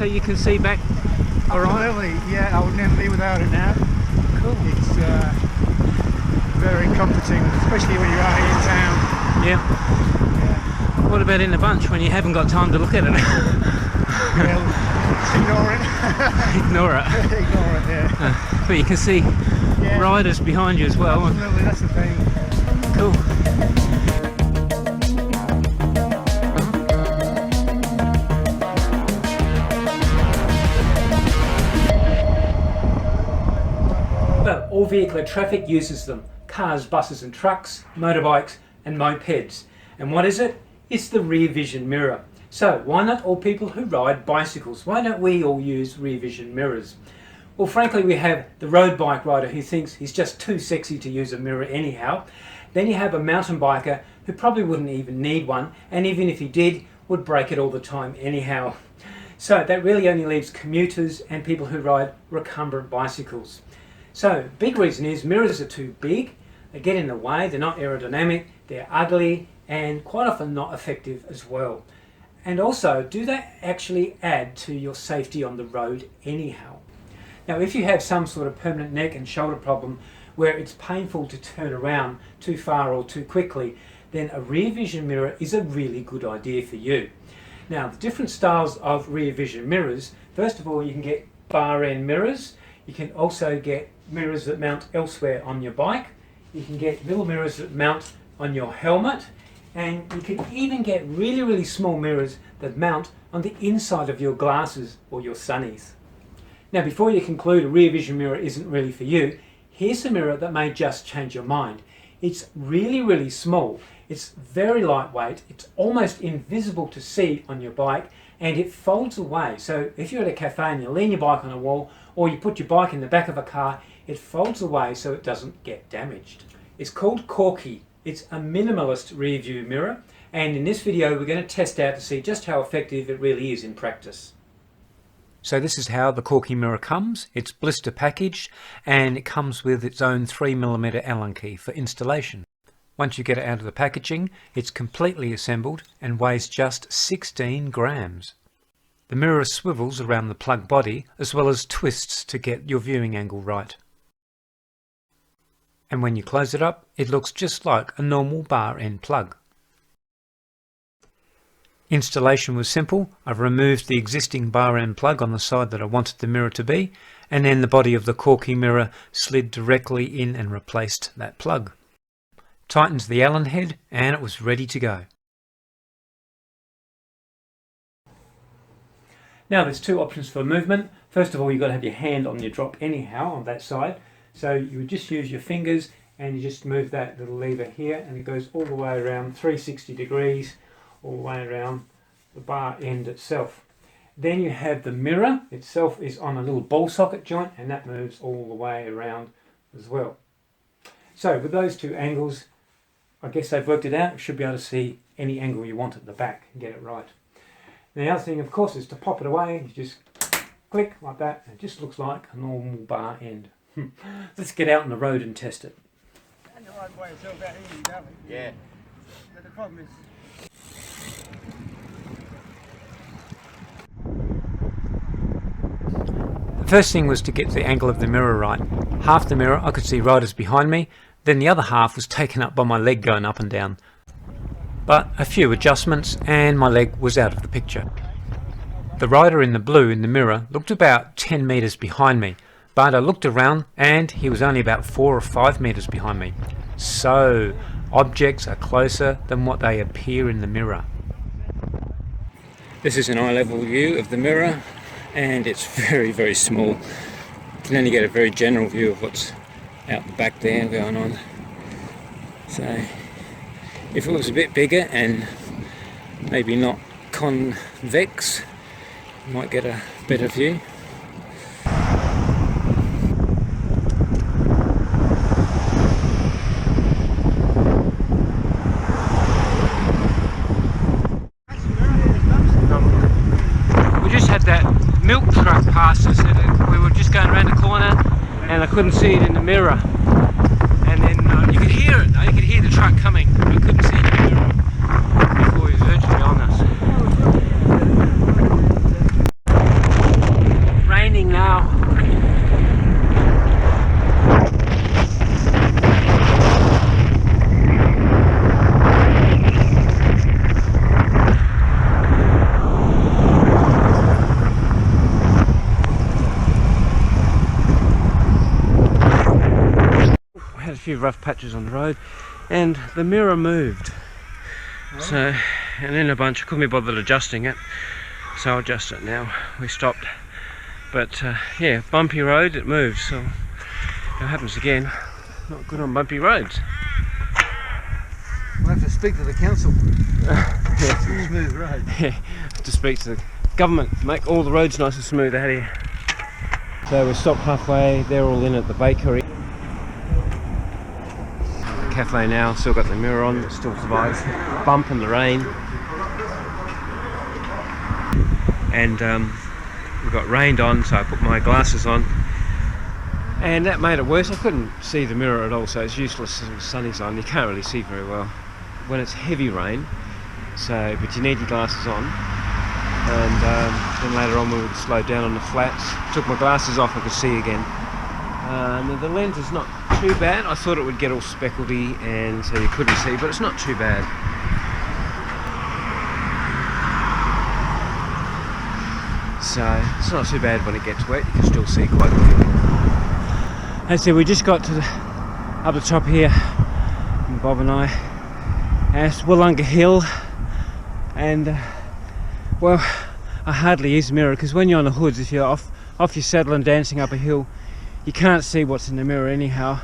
so you can see back alright? Absolutely, yeah, I would never be without it now. Cool. It's very comforting, especially when you're out here in town. Yeah. What about in the bunch when you haven't got time to look at it? Well, ignore it. Ignore it. Ignore it, yeah. But you can see riders behind you as well. Absolutely, that's the thing. Cool. Well, all vehicular traffic uses them. Cars, buses and trucks, motorbikes and mopeds. And what is it? It's the rear vision mirror. So why not all people who ride bicycles? Why don't we all use rear vision mirrors? Well, frankly, we have the road bike rider who thinks he's just too sexy to use a mirror anyhow. Then you have a mountain biker who probably wouldn't even need one, and even if he did, would break it all the time anyhow. So that really only leaves commuters and people who ride recumbent bicycles. So big reason is mirrors are too big, they get in the way, they're not aerodynamic, they're ugly, and quite often not effective as well. And also, do they actually add to your safety on the road anyhow? Now, if you have some sort of permanent neck and shoulder problem where it's painful to turn around too far or too quickly, then a rear vision mirror is a really good idea for you. Now, the different styles of rear vision mirrors, first of all, you can get bar end mirrors. You can also get mirrors that mount elsewhere on your bike. You can get little mirrors that mount on your helmet. And you can even get really, really small mirrors that mount on the inside of your glasses or your sunnies. Now, before you conclude a rear vision mirror isn't really for you, here's a mirror that may just change your mind. It's really, really small. It's very lightweight. It's almost invisible to see on your bike, and it folds away. So if you're at a cafe and you lean your bike on a wall, or you put your bike in the back of a car, it folds away so it doesn't get damaged. It's called Corky. It's a minimalist rear view mirror, and in this video we're going to test out to see just how effective it really is in practice. So this is how the Corky mirror comes. It's blister packaged and it comes with its own 3mm Allen key for installation. Once you get it out of the packaging, it's completely assembled and weighs just 16 grams. The mirror swivels around the plug body as well as twists to get your viewing angle right. And when you close it up, it looks just like a normal bar end plug. Installation was simple. I've removed the existing bar end plug on the side that I wanted the mirror to be, and then the body of the Corky mirror slid directly in and replaced that plug. Tightened the Allen head and it was ready to go. Now there's two options for movement. First of all, you've got to have your hand on your drop anyhow on that side. So you would just use your fingers and you just move that little lever here and it goes all the way around 360 degrees all the way around the bar end itself. Then you have the mirror itself is on a little ball socket joint and that moves all the way around as well. So with those two angles, I guess they've worked it out. You should be able to see any angle you want at the back and get it right. And the other thing of course is to pop it away. You just click like that and it just looks like a normal bar end. Let's get out on the road and test it. And the right way, so that easy, that way. Yeah. But the problem is... The first thing was to get the angle of the mirror right. Half the mirror I could see riders behind me, then the other half was taken up by my leg going up and down. But a few adjustments and my leg was out of the picture. The rider in the blue in the mirror looked about 10 metres behind me, but I looked around and he was only about 4 or 5 metres behind me. So objects are closer than what they appear in the mirror. This is an eye level view of the mirror and it's very, very small. You can only get a very general view of what's out the back there going on. So if it was a bit bigger and maybe not convex, you might get a better view. We just had that milk truck past us and we were just going around the corner and I couldn't see it in the mirror. And then you could hear it though, you could hear the truck coming, but I couldn't see it in the mirror before he was virtually on us. few rough patches on the road, and the mirror moved. So, and in a bunch, I couldn't be bothered adjusting it, so I'll adjust it now. We stopped, but yeah, bumpy road, it moves, so if it happens again, not good on bumpy roads. We'll have to speak to the council. Yeah. Smooth road. Yeah, have to speak to the government to make all the roads nice and smooth out here. So we stopped halfway, they're all in at the bakery. The cafe now, still got the mirror on, it still survives bump and the rain. And we got rained on, so I put my glasses on. And that made it worse. I couldn't see the mirror at all, so it's useless when the sun is on. You can't really see very well when it's heavy rain. So, but you need your glasses on. And then later on we would slow down on the flats. Took my glasses off, I could see again. The lens is not too bad. I thought it would get all speckledy and so you couldn't see, but it's not too bad. So it's not too bad when it gets wet. You can still see quite clearly. As I said, we just got to up the top here, and Bob and I, at Wollonga Hill, and well, I hardly use the mirror because when you're on the hoods, if you're off your saddle and dancing up a hill, you can't see what's in the mirror anyhow,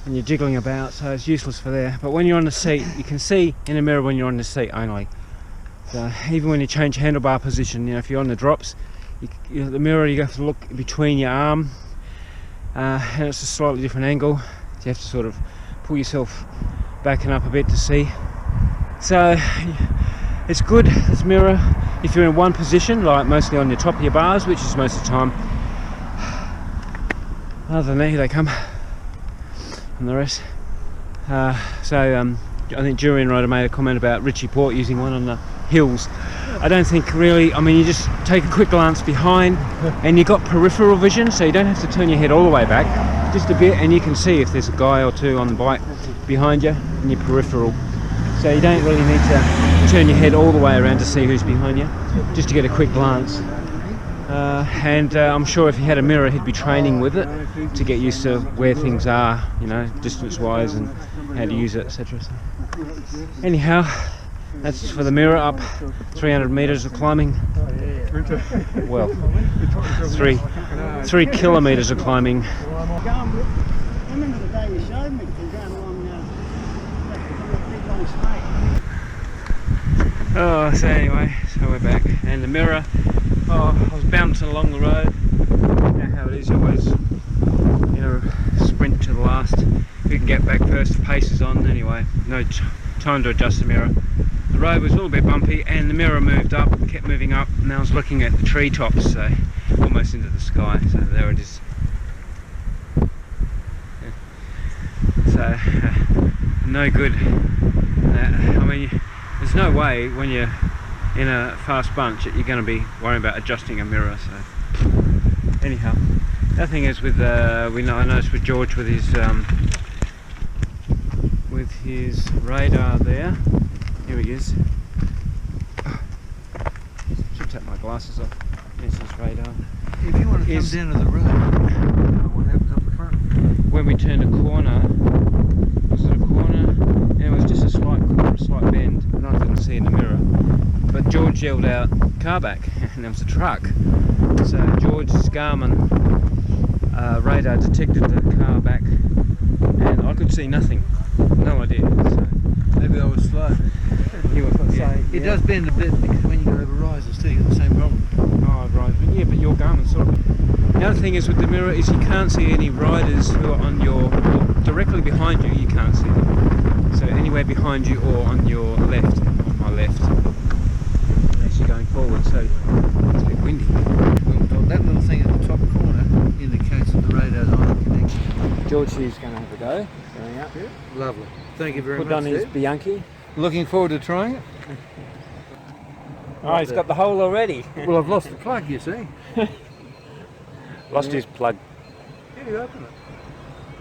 and you're jiggling about, so it's useless for there. But when you're on the seat, you can see in the mirror when you're on the seat only. So even when you change handlebar position, you know, if you're on the drops, the mirror, you have to look between your arm. And it's a slightly different angle, so you have to sort of pull yourself back and up a bit to see. So it's good, this mirror, if you're in one position, like mostly on the top of your bars, which is most of the time. Other than that, here they come, and the rest. I think Julian Ryder made a comment about Richie Port using one on the hills. I don't think really, I mean, you just take a quick glance behind and you've got peripheral vision, so you don't have to turn your head all the way back, just a bit, and you can see if there's a guy or two on the bike behind you in your peripheral. So you don't really need to turn your head all the way around to see who's behind you, just to get a quick glance. I'm sure if he had a mirror he'd be training with it to get used to where things are, you know, distance wise and how to use it, etc. So, anyhow, that's for the mirror, up 300 metres of climbing. Well, 3 kilometres of climbing. I remember the day you showed me going along that long straight. Oh, so anyway, so we're back, and the mirror, oh, I was bouncing along the road. You know how it is, you always, you know, sprint to the last. Who can get back first, the pace is on. Anyway, no time to adjust the mirror. The road was a little bit bumpy and the mirror moved up, kept moving up, and I was looking at the treetops, so almost into the sky, so there it is. So, no good. I mean, there's no way when you're in a fast bunch that you're going to be worrying about adjusting a mirror, so anyhow. The other thing is with, I noticed with George with his radar there. Here he is. Should take my glasses off. There's his radar. If you want to come down to the road, what happens up the front? When we turned a corner, was it a corner? Yeah, it was just a slight corner, a slight bend, and I couldn't see in the mirror. But George yelled out, "Car back," and there was a truck. So George's Garmin radar detected the car back, and I could see nothing. No idea. So Maybe I was slow. he was, yeah. It does bend a bit because when you go over rises too, you get the same problem. Oh, right. Yeah, but your Garmin's sort of. The other thing is with the mirror is you can't see any riders who are on your, or directly behind you. You can't see them. So anywhere behind you or on your left, on my left, as you're going forward. So it's a bit windy. Well, that little thing at the top corner indicates that the radar's on and connected. George is going to have a go, going up here. Lovely. Thank you very Put much. on his Steve. Bianchi. Looking forward to trying it. Oh, he's got the hole already. Well, I've lost the plug, you see. Lost his plug. How do you open it?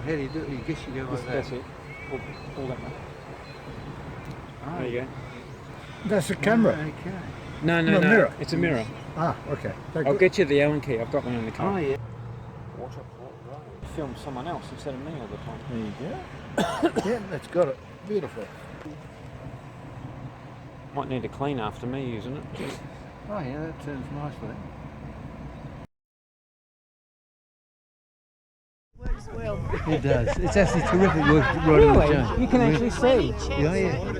How do you do it? I guess you go like that. That's it. Pull that one. There you go. That's a camera. Okay. No, No, mirror. It's a mirror. Ah, okay. I'll get you the Allen key. I've got one in the car. Oh, yeah. film someone else instead of me all the time. There you go. Yeah, that's got it. Beautiful. Might need to clean after me using it. Oh yeah, that turns nicely. Well, It does. It's actually terrific work riding with Joan. You can actually see. Yeah, yeah.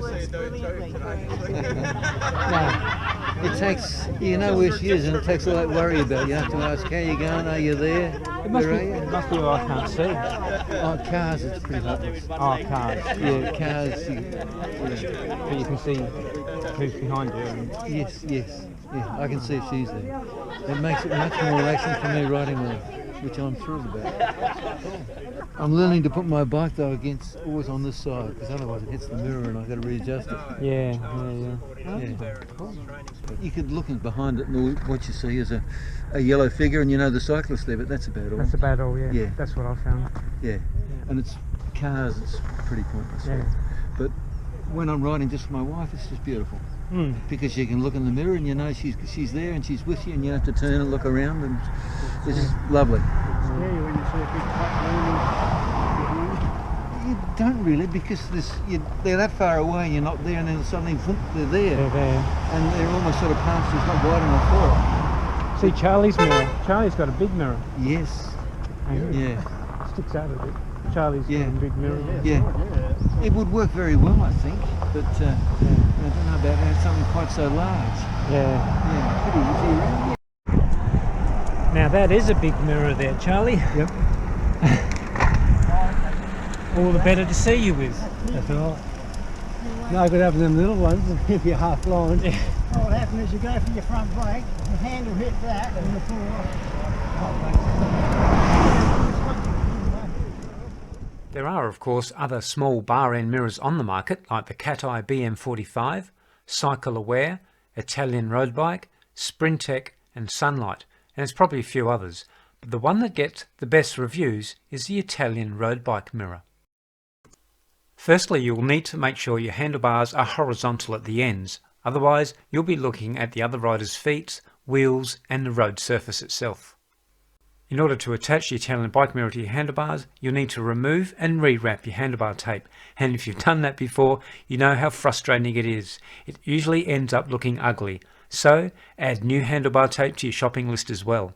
No, it takes, you know where she is, and it takes all that worry about. You have to ask, how you going? Are you there? It must Where be, are you? it must be where I can't see. Oh, cars, it's pretty hopeless. Oh, cars. Yeah, cars. But you can see who's behind you. And Yes, yes. Yeah, I can see if she's there. It makes it much more relaxing for me riding with her, which I'm thrilled about. I'm learning to put my bike though against always on this side, because otherwise it hits the mirror and I've got to readjust it. yeah. Yeah. You could look in behind it and all, what you see is a yellow figure, and you know the cyclist there, but that's about all. That's about all, yeah. Yeah. That's what I found. Yeah. And it's cars, it's pretty pointless. Yeah. But when I'm riding just with my wife, it's just beautiful. Mm. Because you can look in the mirror and you know she's there and she's with you, and you don't have to turn and look around, and it's just lovely. scare you when you see a big truck looming behind. You don't really, because they're that far away and you're not there, and then suddenly whoop, they're there. They're there. And they're almost sort of past you, it's not wide enough for See Charlie's mirror. Charlie's got a big mirror. it. Yes. And Yeah. it sticks out a bit. Charlie's got Yeah. a big mirror. Yeah. It would work very well, I think, but I don't know about having something quite so large. Yeah. Yeah, pretty easy around. Now that is a big mirror there, Charlie. Yep. All the better to see you with. That's all right. No good having them little ones if you're half blind. Yeah. What happens is you go for your front brake, the handle hit that and you fall off. There are, of course, other small bar-end mirrors on the market, like the Cat-Eye BM45, Cycle Aware, Italian Roadbike, Sprintec and Sunlight, and there's probably a few others. But the one that gets the best reviews is the Italian Roadbike mirror. Firstly, you will need to make sure your handlebars are horizontal at the ends, otherwise you'll be looking at the other rider's feet, wheels and the road surface itself. In order to attach the Italian bike mirror to your handlebars, you'll need to remove and rewrap your handlebar tape, and if you've done that before, you know how frustrating it is. It usually ends up looking ugly, so add new handlebar tape to your shopping list as well.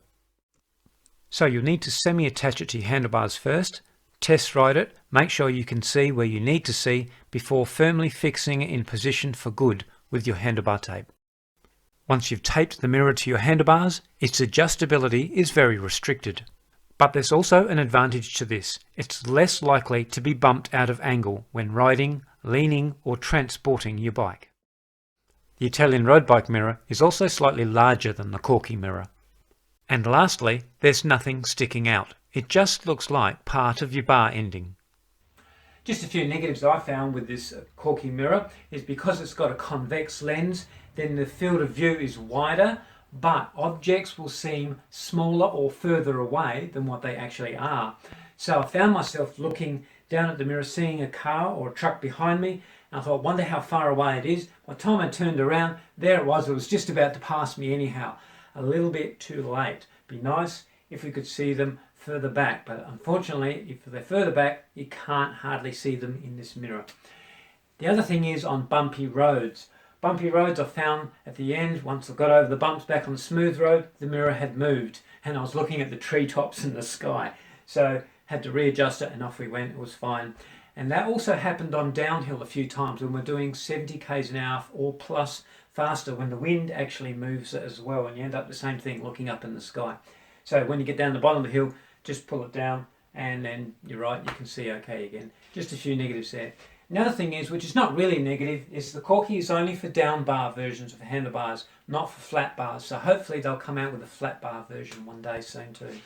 So you'll need to semi-attach it to your handlebars first, test ride it, make sure you can see where you need to see before firmly fixing it in position for good with your handlebar tape. Once you've taped the mirror to your handlebars, its adjustability is very restricted. But there's also an advantage to this. It's less likely to be bumped out of angle when riding, leaning or transporting your bike. The Italian road bike mirror is also slightly larger than the Corky mirror. And lastly, there's nothing sticking out. It just looks like part of your bar ending. Just a few negatives I found with this Corky mirror is because it's got a convex lens, then the field of view is wider, but objects will seem smaller or further away than what they actually are. So I found myself looking down at the mirror, seeing a car or a truck behind me, and I thought, wonder how far away it is. By the time I turned around, there it was just about to pass me anyhow. A little bit too late. Be nice if we could see them further back, but unfortunately, if they're further back, you can't hardly see them in this mirror. The other thing is on bumpy roads. Bumpy roads I found at the end, once I got over the bumps back on the smooth road, the mirror had moved and I was looking at the treetops in the sky. So had to readjust it and off we went, it was fine. And that also happened on downhill a few times when we're doing 70 k's an hour or plus faster, when the wind actually moves it as well, and you end up the same thing, looking up in the sky. So when you get down the bottom of the hill, just pull it down and then you're right, you can see okay again. Just a few negatives there. Another thing is, which is not really negative, is the Corky is only for down bar versions of handlebars, not for flat bars. So hopefully they'll come out with a flat bar version one day soon too.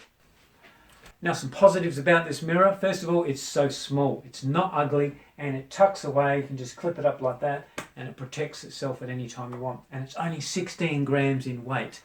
Now some positives about this mirror. First of all, it's so small. It's not ugly and it tucks away. You can just clip it up like that and it protects itself at any time you want. And it's only 16 grams in weight.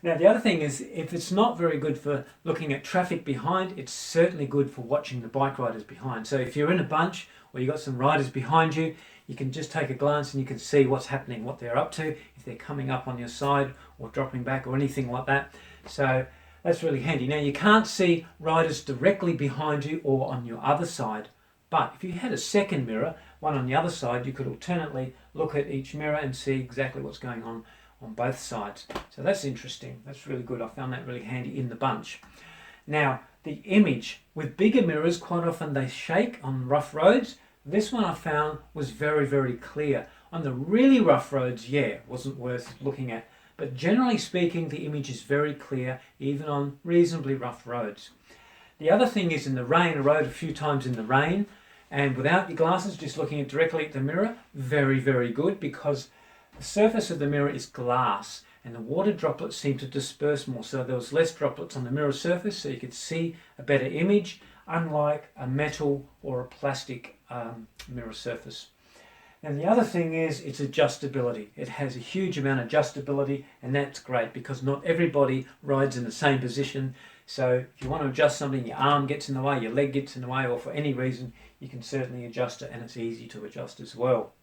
Now the other thing is, if it's not very good for looking at traffic behind, it's certainly good for watching the bike riders behind. So if you're in a bunch or you've got some riders behind you, you can just take a glance and you can see what's happening, what they're up to, if they're coming up on your side or dropping back or anything like that. So That's really handy. Now you can't see riders directly behind you or on your other side, but if you had a second mirror, one on the other side, you could alternately look at each mirror and see exactly what's going on both sides. So that's interesting. That's really good. I found that really handy in the bunch. Now, the image with bigger mirrors, quite often they shake on rough roads. This one I found was very, very clear. On the really rough roads, yeah, wasn't worth looking at. But generally speaking, the image is very clear, even on reasonably rough roads. The other thing is in the rain, I rode a few times in the rain, and without your glasses, just looking directly at the mirror, very, very good, because the surface of the mirror is glass and the water droplets seem to disperse more, so there was less droplets on the mirror surface, so you could see a better image, unlike a metal or a plastic mirror surface. And the other thing is its adjustability. It has a huge amount of adjustability, and that's great because not everybody rides in the same position. So if you want to adjust something, your arm gets in the way, your leg gets in the way, or for any reason, you can certainly adjust it, and it's easy to adjust as well.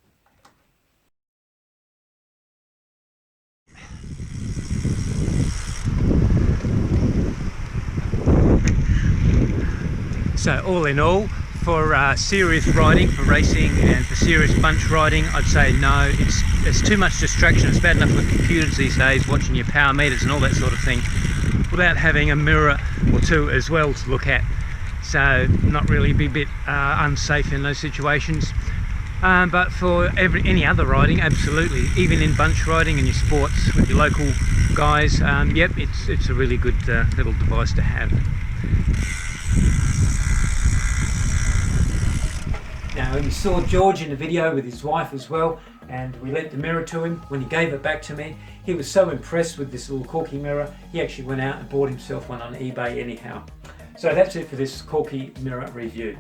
So all in all, for serious riding, for racing and for serious bunch riding, I'd say no, it's too much distraction. It's bad enough with computers these days, watching your power meters and all that sort of thing, without having a mirror or two as well to look at. So not really, be a bit unsafe in those situations. But for any other riding, absolutely, even in bunch riding and your sports with your local guys, yep, it's a really good little device to have. Now you saw George in the video with his wife as well, and we lent the mirror to him. When he gave it back to me, he was so impressed with this little Corky mirror, he actually went out and bought himself one on eBay anyhow. So that's it for this Corky mirror review.